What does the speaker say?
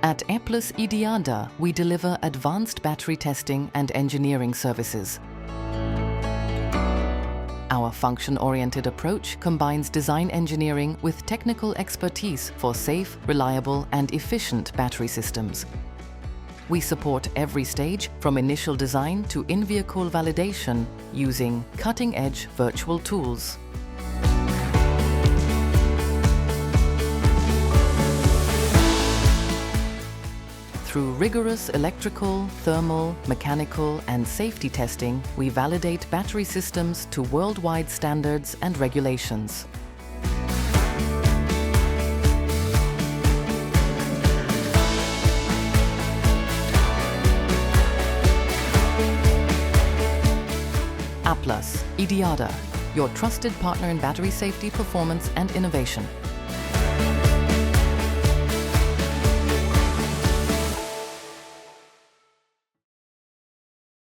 At Applus IDIADA, we deliver advanced battery testing and engineering services. Our function-oriented approach combines design engineering with technical expertise for safe, reliable and efficient battery systems. We support every stage from initial design to in-vehicle validation using cutting-edge virtual tools. Through rigorous electrical, thermal, mechanical and safety testing, we validate battery systems to worldwide standards and regulations. Applus IDIADA, your trusted partner in battery safety, performance and innovation.